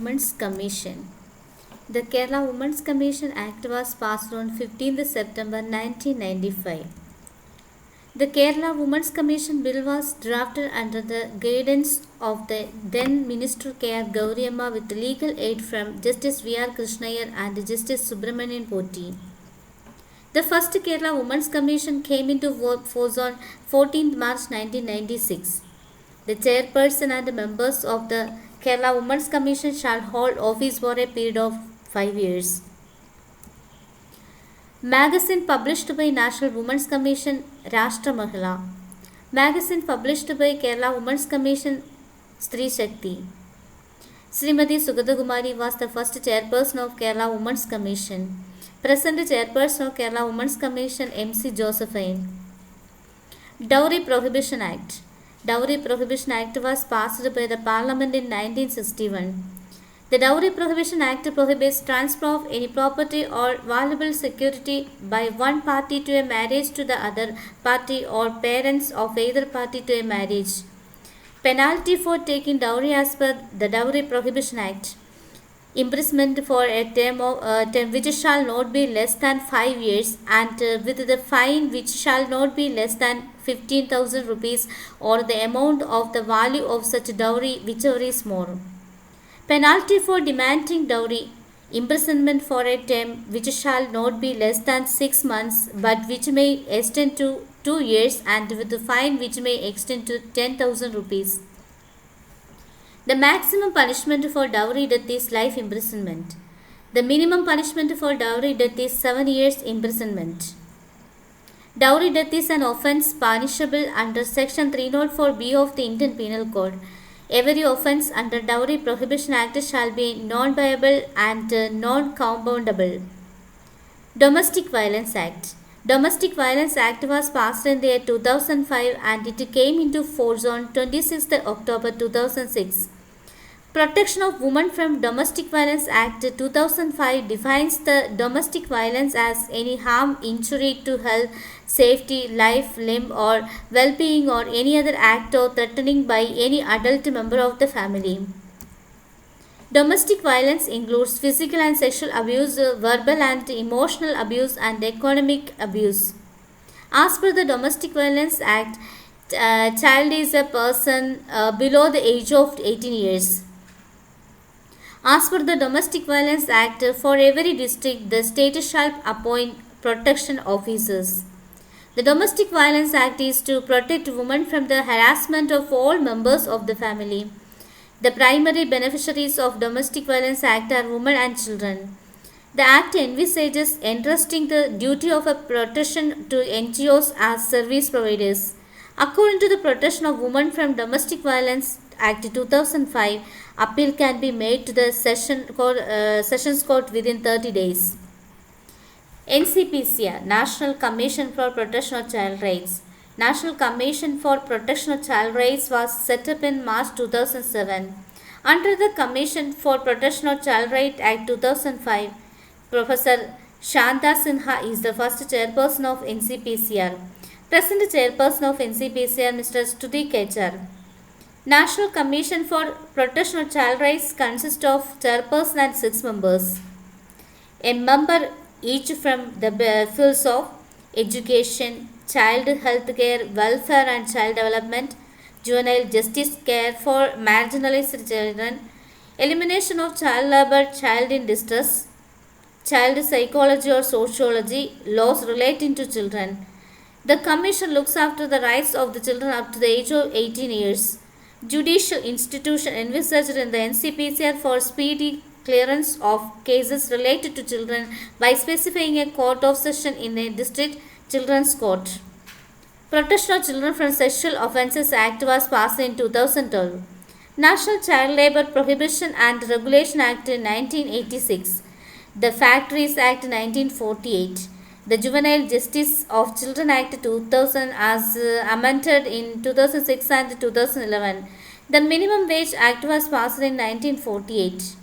Women's Commission. The Kerala Women's Commission Act was passed on 15th September 1995. The Kerala Women's Commission Bill was drafted under the guidance of the then Minister K. R. Gauriamma with legal aid from Justice V. R. Krishnaiyer and Justice Subramanian Poti. The first Kerala Women's Commission came into force on 14th March 1996. The chairperson and members of the Kerala Women's Commission shall hold office for a period of 5 years. Magazine published by National Women's Commission Rashtra Mahila. Magazine published by Kerala Women's Commission Stree Shakti. Srimati Sugatha Kumari was the first chairperson of Kerala Women's Commission. Present chairperson of Kerala Women's Commission M.C. Josephine. Dowry Prohibition Act. Dowry Prohibition Act was passed by the Parliament in 1961. The Dowry Prohibition Act prohibits transfer of any property or valuable security by one party to a marriage to the other party or parents of either party to a marriage. Penalty for taking dowry as per the Dowry Prohibition Act. Imprisonment for a term which shall not be less than 5 years and with the fine which shall not be less than 15,000 rupees or the amount of the value of such dowry whichever is more. Penalty for demanding dowry. Imprisonment for a term which shall not be less than 6 months but which may extend to 2 years and with the fine which may extend to 10,000 rupees. The maximum punishment for dowry death is life imprisonment. The minimum punishment for dowry death is 7 years imprisonment. Dowry death is an offence punishable under Section 304B of the Indian Penal Code. Every offence under Dowry Prohibition Act shall be non-payable and non-compoundable. Domestic Violence Act. Domestic Violence Act was passed in the year 2005 and it came into force on 26th October 2006. Protection of Women from Domestic Violence Act 2005 defines the domestic violence as any harm, injury to health, safety, life, limb or well-being or any other act or threatening by any adult member of the family. Domestic violence includes physical and sexual abuse, verbal and emotional abuse and economic abuse. As per the Domestic Violence Act, child is a person below the age of 18 years. As per the Domestic Violence Act, for every district, the state shall appoint protection officers. The Domestic Violence Act is to protect women from the harassment of all members of the family. The primary beneficiaries of Domestic Violence Act are women and children. The Act envisages entrusting the duty of a protection to NGOs as service providers. According to the Protection of Women from Domestic Violence Act 2005, appeal can be made to the Sessions Court within 30 days. NCPCR, National Commission for Protection of Child Rights. National Commission for Protection of Child Rights was set up in March 2007. Under the Commission for Protection of Child Rights Act 2005, Professor Shanta Sinha is the first chairperson of NCPCR. Present chairperson of NCPCR, Mr. Stuti Kechar. National Commission for Protection of Child Rights consists of chairperson and 6 members. A member each from the fields of education, child health care, welfare and child development, juvenile justice, care for marginalized children, elimination of child labor, child in distress, child psychology or sociology, laws relating to children. The Commission looks after the rights of the children up to the age of 18 years. Judicial institution envisaged in the NCPCR for speedy clearance of cases related to children by specifying a court of session in a district children's court. Protection of Children from Sexual Offences Act was passed in 2012. National Child Labour Prohibition and Regulation Act 1986. The Factories Act 1948. The Juvenile Justice of Children Act 2000 as amended in 2006 and 2011. The Minimum Wage Act was passed in 1948.